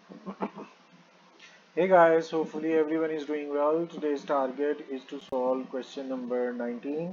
Hey guys, hopefully everyone is doing well. Today's target is to solve question number 19.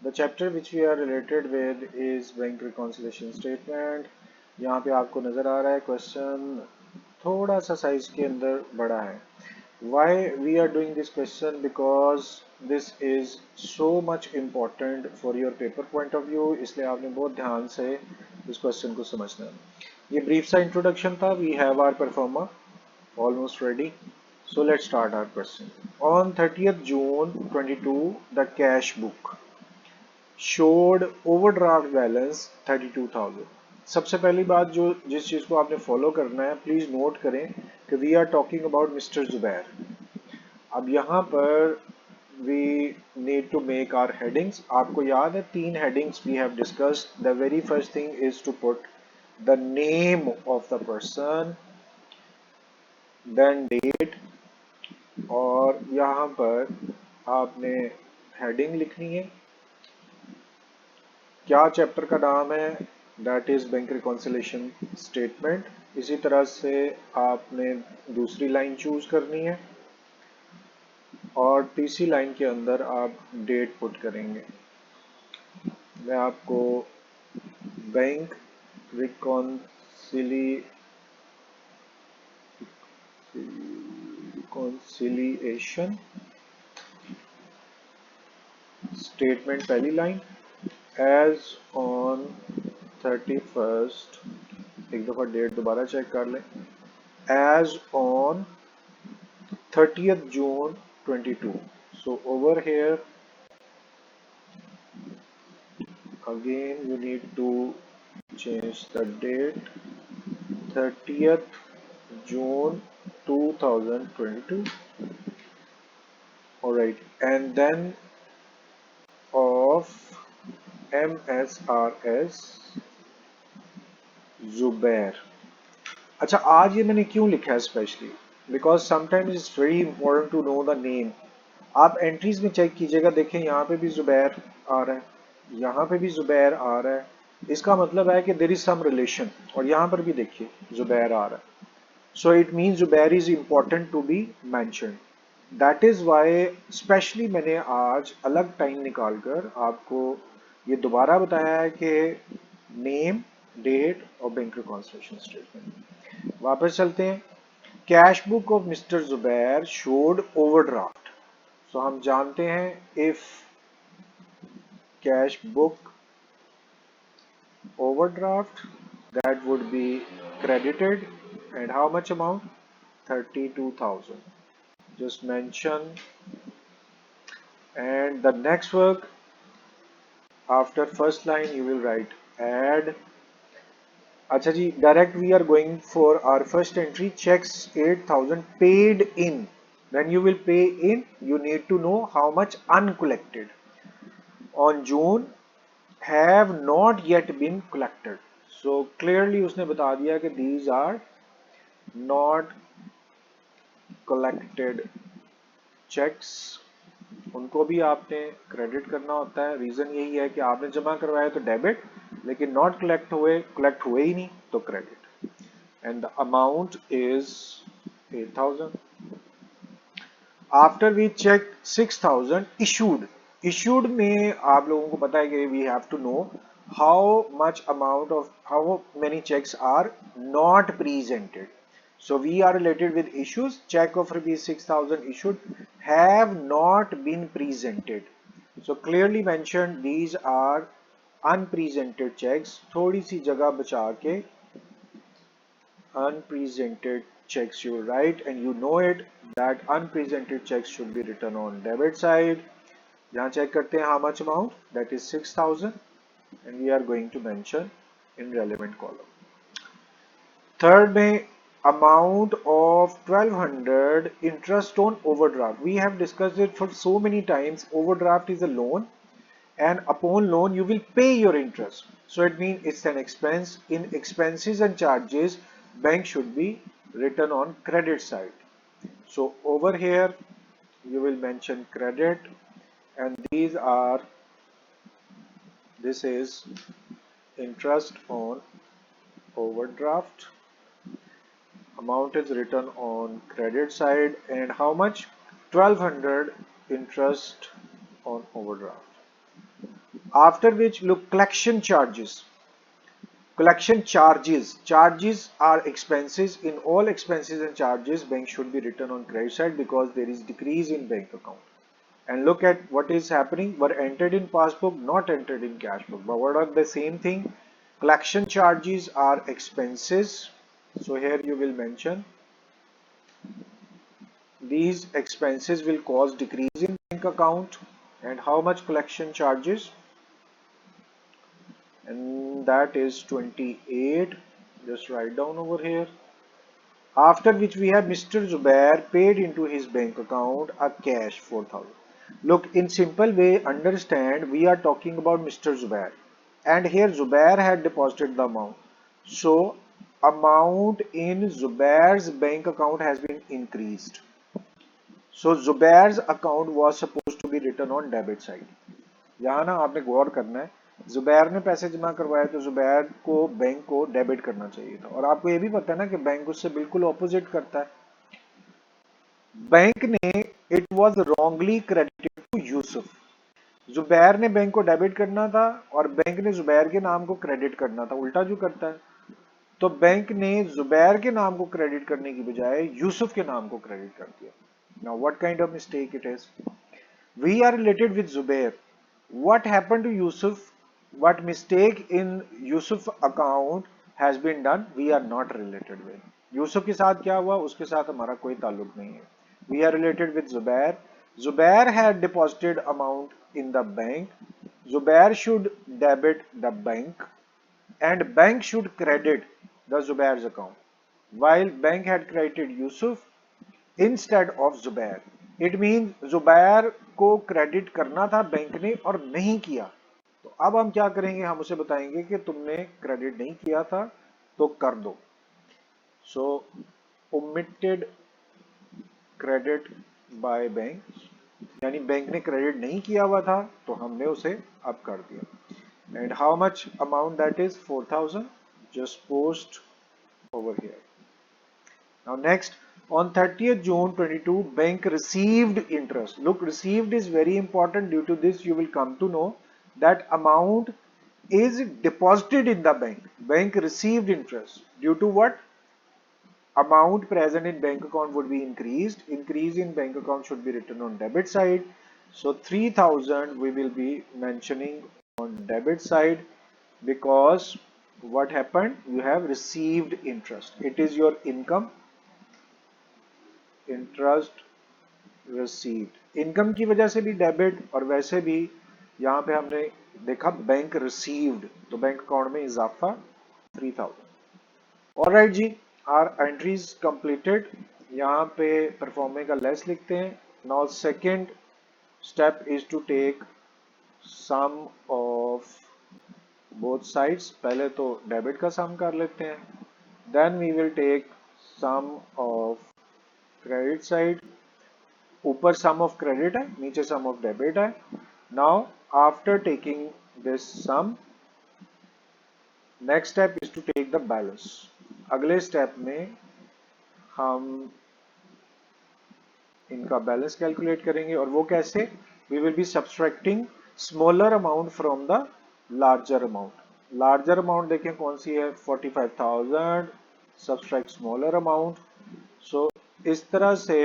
The chapter which we are related with is bank reconciliation statement. यहाँ पे आपको नजर आ रहा है question थोड़ा सा size के अंदर बड़ा है. Why we are doing this question? Because this is so much important for your paper point of view. इसलिए आपने बहुत ध्यान से इस क्वेश्चन को समझना है. ये ब्रीफ सा इंट्रोडक्शन था. We have our performer almost ready. So let's start our question. On 30th June 22, the cash book showed overdraft balance 32,000. सबसे पहली बात जो जिस चीज को आपने फॉलो करना है, प्लीज नोट करें कि we are talking about mister Zubair. अब यहाँ पर we need to make our headings. आपको याद है तीन headings we have discussed. The very first thing is to put the name of the person, then date, और यहाँ पर आपने हेडिंग लिखनी है. क्या चैप्टर का नाम है? That is bank reconciliation statement. इसी तरह से आपने दूसरी लाइन चूज करनी है और तीसरी लाइन के अंदर आप डेट पुट करेंगे. मैं आपको बैंक रिकॉन्सिलिएशन स्टेटमेंट पहली लाइन, एज ऑन 31st, एक दफा डेट दोबारा चेक कर लें, as on 30th June 22. So over here again you need to change the date 30th June 2022. Alright, and then of MSRS Zubair. अच्छा, आज ये मैंने क्यों लिखा है specially? Because sometimes it's very important to know the name. आप entries में check कीजिएगा, देखें यहाँ पे भी जुबैर आ रहा है, यहाँ पे भी जुबैर आ रहा है. इसका मतलब है कि देर इज सम रिलेशन. और यहाँ पर भी देखिए जुबैर आ रहा है. So it means Zubair is important to be mentioned. That is why specially मैंने आज अलग टाइम निकाल कर आपको ये दोबारा बताया है कि नेम, डेट और बैंक रिकॉन्सिलिएशन स्टेटमेंट. वापस चलते हैं. Cash book of mister Zubair showed overdraft. So हम जानते हैं if cash book overdraft, that would be credited, and how much amount? 32,000. Just mention. And the next work, after first line you will write add. अच्छा जी, direct we are going for our first entry, checks 8,000 paid in. When you will pay in, you need to know how much uncollected on June have not yet been collected. So clearly उसने बता दिया कि these are not collected checks. उनको भी आपने credit करना होता है. रीजन यही है कि आपने जमा करवाया तो डेबिट, लेकिन नॉट कलेक्ट हुए ही नहीं तो credit. And the amount is 8,000. After we cheque 6,000 issued. Issued में आप लोगों को पता है कि we have to know how much amount of how many cheques are not presented. So we are related with issues. Check of rupees 6,000 issued have not been presented. So clearly mentioned these are unpresented checks. थोड़ी सी जगह बचा के unpresented checks you write, and you know it that unpresented checks should be written on debit side. यहाँ check करते हैं how much amount, that is 6,000, and we are going to mention in relevant column. Third में amount of 1,200 interest on overdraft. We have discussed it for so many times. Overdraft is a loan, and upon loan you will pay your interest. So it means it's an expense. In expenses and charges, bank should be written on credit side. So over here you will mention credit, and this is interest on overdraft. amount is written on credit side, and how much? 1200 interest on overdraft. After which, look, collection charges. Collection charges. Charges are expenses. In all expenses and charges, bank should be written on credit side because there is decrease in bank account. And look at what is happening. Were entered in passbook, not entered in cash book. But what are the same thing? Collection charges are expenses. So here you will mention these expenses will cause decrease in bank account. And how much collection charges? And that is 28. Just write down over here. After which we have Mr. Zubair paid into his bank account a cash 4,000. Look, in simple way, understand we are talking about Mr. Zubair, and here Zubair had deposited the amount. So amount in Zubair's bank account has been increased. So Zubair's account was supposed to be written on debit side. यहाँ ना आपने गौर करना है, जुबैर ने पैसे जमा करवाए तो जुबैर को बैंक को डेबिट करना चाहिए था, और आपको ये भी पता है ना कि बैंक उससे बिल्कुल ऑपोजिट करता है। बैंक ने it was wrongly credited to Yusuf. Zubair ने बैंक को डेबिट करना था और बैंक ने जुबैर के नाम को क्रेडिट करना था, उल्टा जो करता है। तो बैंक ने जुबैर के नाम को क्रेडिट करने की बजाय यूसुफ के नाम को क्रेडिट कर दिया। Now what kind of mistake it is? We are related with Zubair. What happened to Yusuf? What mistake in Yusuf account has been done? We are not related with. Yusuf के साथ क्या हुआ? उसके साथ हमारा कोई ताल्लुक नहीं है. We are related with Zubair. Zubair had deposited amount in the bank. Zubair should debit the bank, and bank should credit the Zubair's account. While bank had credited Yusuf instead of Zubair. It mean Zubair को credit करना था bank ने और नहीं किया. तो अब हम क्या करेंगे? हम उसे बताएंगे कि तुमने क्रेडिट नहीं किया था तो कर दो. सो ओमिटेड क्रेडिट बाय बैंक, यानी बैंक ने क्रेडिट नहीं किया हुआ था तो हमने उसे अब कर दिया. And how much amount? That is 4,000. Just post over here. Now next, on 30th June 22, bank received interest. Look, received is very important. Due to this, you will come to know that amount is deposited in the bank. Bank received interest. Due to what? Amount present in bank account would be increased. Increase in bank account should be written on debit side. So 3,000 we will be mentioning on debit side, because what happened? You have received interest. It is your income. Interest received, income की वजह से भी debit, और वैसे भी यहाँ पे हमने देखा बैंक रिसीव्ड, तो बैंक अकाउंट में इजाफा 3,000. ऑलराइट जी, आर एंट्रीज कंप्लीटेड. यहाँ पे परफॉर्मे का लेस लिखते हैं. Now second step is to take sum of both sides. पहले तो डेबिट का सम कर लेते हैं, then we will take sum of credit side. ऊपर सम ऑफ क्रेडिट है, नीचे सम ऑफ डेबिट है. Now after taking this sum, next step is to take the balance. अगले स्टेप में हम इनका बैलेंस कैलकुलेट करेंगे, और वो कैसे? We will be subtracting smaller amount from the larger amount. Larger amount देखें कौन सी है? 45,000. Subtract smaller amount. सो इस तरह से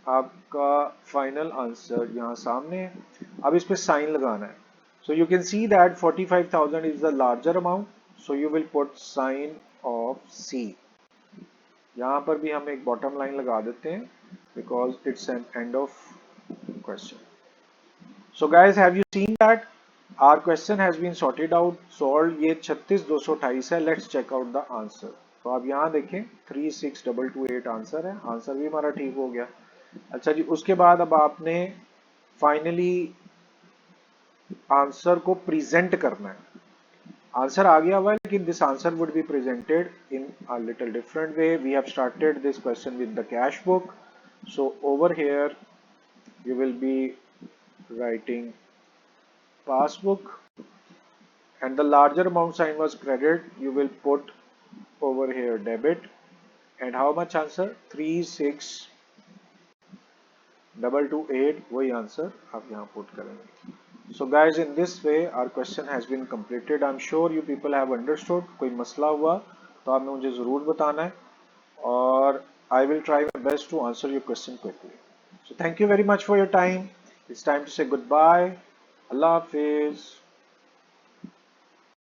आपका फाइनल आंसर यहाँ सामने है. अब इस पे साइन लगाना है. So you can see that 45,000 is the larger amount, so you will put sign of C. यहाँ पर भी हम एक बॉटम लाइन लगा देते हैं because it's an end of question. So guys, have you seen that our question has been sorted out, solve. ये 36,228 है. Let's check out the answer. तो आप यहाँ देखें 36,228 आंसर है. आंसर भी हमारा ठीक हो गया. अच्छा जी, उसके बाद अब आपने फाइनली आंसर को प्रेजेंट करना है. आंसर आ गया हुआ है, लेकिन this answer would be presented in a little different way. We have started this question with the cash book. So over here you will be writing passbook, and the larger amount sign was credit. You will put over here debit, and how much answer 36228, वही answer आप यहाँ put करेंगे. So guys, in this way our question has been completed. I'm sure you people have understood. कोई मसला हुआ तो आपने मुझे ज़रूर बताना है और I will try my best to answer your question quickly. So thank you very much for your time. It's time to say goodbye. Allah Hafiz.